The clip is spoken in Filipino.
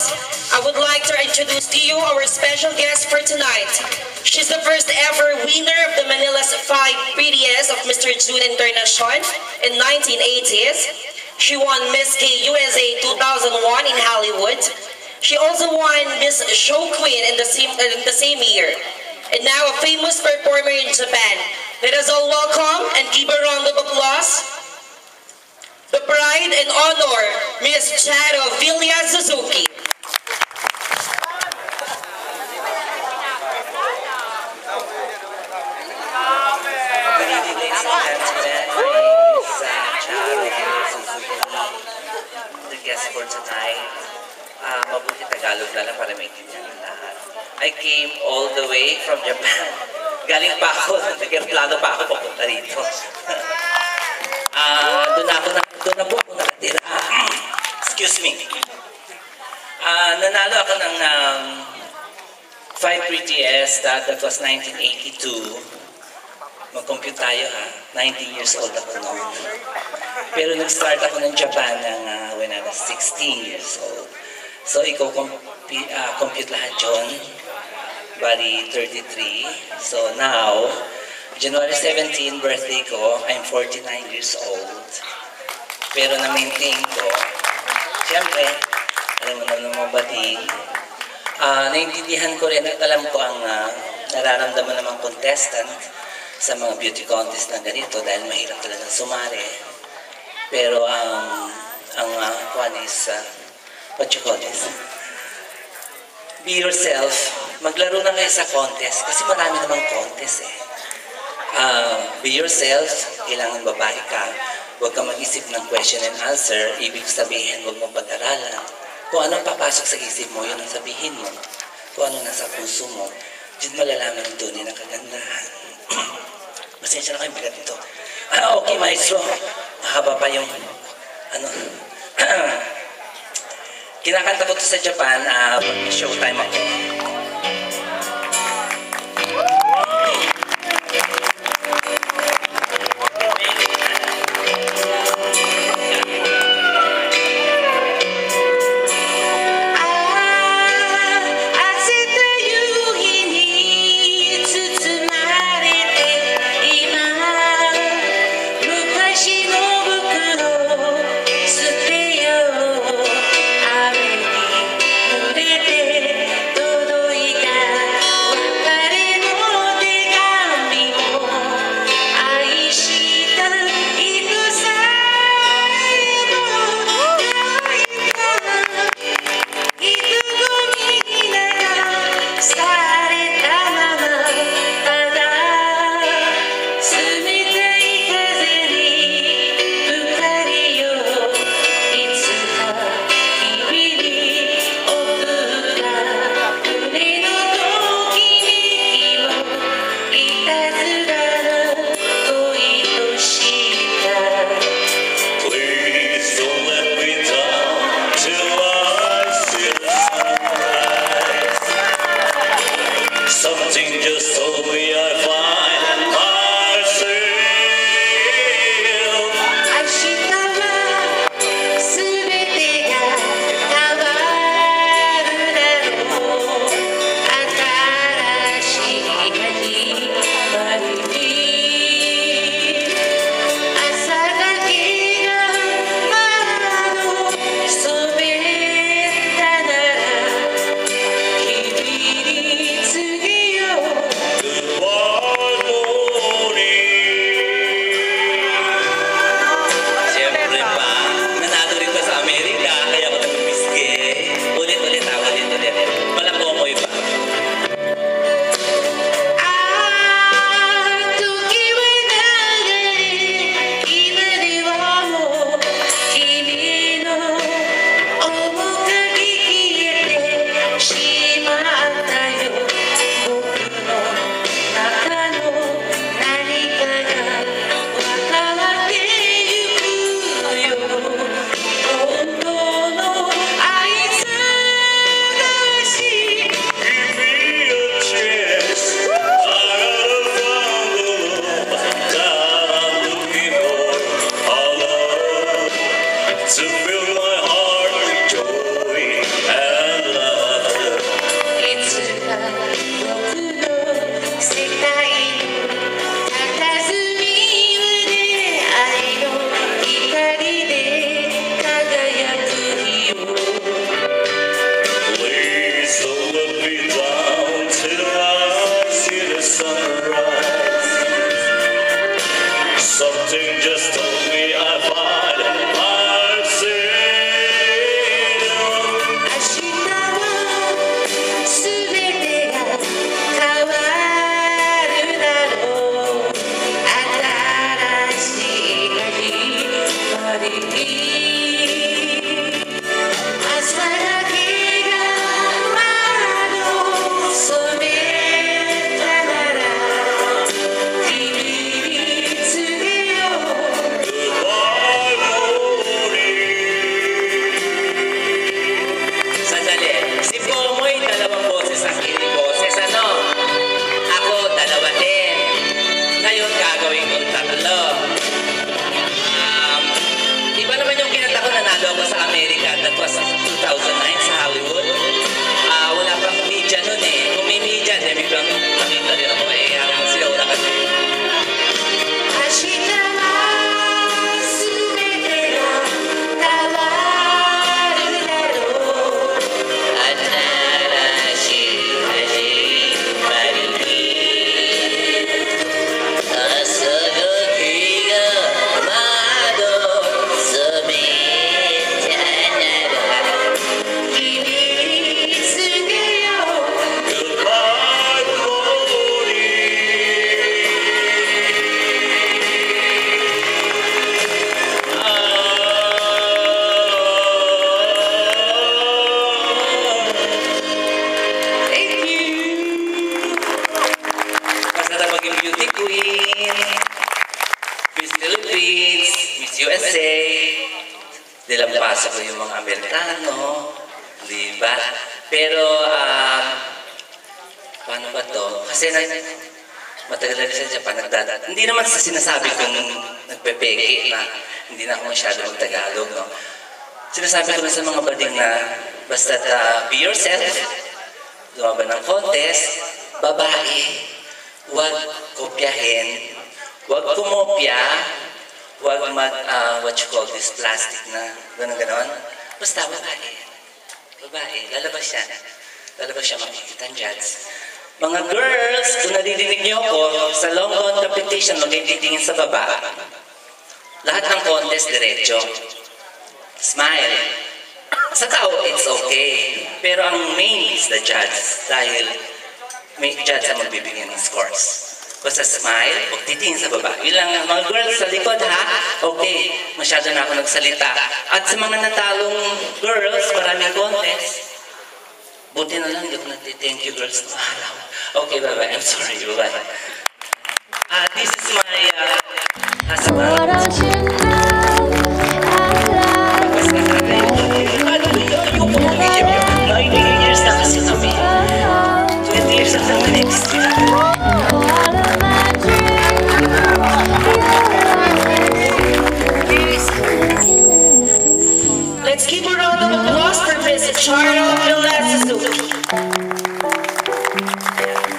applause, I would like to introduce to you our special guest for tonight. She's the first ever winner of the Manila's 5 Prettiest of Mr. June International in 1980s. She won Miss Gay USA 2001 in Hollywood. She also won Miss Show Queen in the same year. And now a famous performer in Japan. Let us all welcome and give a round of applause the pride and honor, Miss Charo Villa Suzuki. Good evening, ladies and gentlemen. My name is Charo Villa Suzuki, the guest for tonight. Mabuti Tagalog na lang para maintindihan ng lahat. I came all the way from Japan. Galing pa ako, nag-plano pa ako papunta rito. Doon na po ako nakatira. Excuse me. Nanalo ako ng 5 Prettiest, that was 1982. Mag-compute tayo ha, 19 years old ako noon. Pero nag-start ako ng Japan when I was 16 years old. So ikaw compute lahat yun, bali 33. So now, January 17, birthday ko, I'm 49 years old. Pero na-maintain ko, siyempre, alam mo naman mabating, naintindihan ko rin at alam ko ang nararamdaman ng mga contestant sa mga beauty contest na ganito dahil mahirap talagang sumari. Pero ang kwan is, what you call this? Be yourself. Maglaro na kayo sa contest kasi marami namang contest eh. Be yourself, kailangan babae ka. Huwag ka mag-isip ng question and answer. Ibig sabihin, huwag mong pag-aralan. Kung anong papasok sa isip mo, yun ang sabihin mo. Kung ano nasa puso mo, diyan malalaman ang tunay na kagandahan. Masensya na kayo bigat ito. Okay, maestro. Mahaba pa yung kinakanta ko to sa Japan pag may showtime ako. di ba? Pero, paano ba to? Kasi matagal na rin sa Japan, hindi naman sa sinasabi kong nagpepeke na hindi na ako masyado mag-Tagalog, no? Sinasabi ko na sa mga bading na basta be yourself, lumaban ng contest, babae, huwag kopyahin, huwag kumopya, huwag what you call this, plastic na gano'n. Basta babae. Babae, lalabas siya. Lalabas siya, makikita ang judge. Mga girls, kung naririnig niyo ako, sa long run competition, mag-titingin sa baba. Lahat ng contest, diretso. Smile. Sa tao, it's okay. Pero ang main is the judge. Dahil may judge ang magbibigyan ng scores. Basta smile, huwag titingin sa baba. Yun lang, mga girls sa likod ha? Okay, masyado na ako nagsalita. At sa mga natalong girls, maraming contest. Buti na lang, hindi ko nagtithank you girls na mahalaw. Okay, bye-bye. I'm sorry, bye-bye. This is my...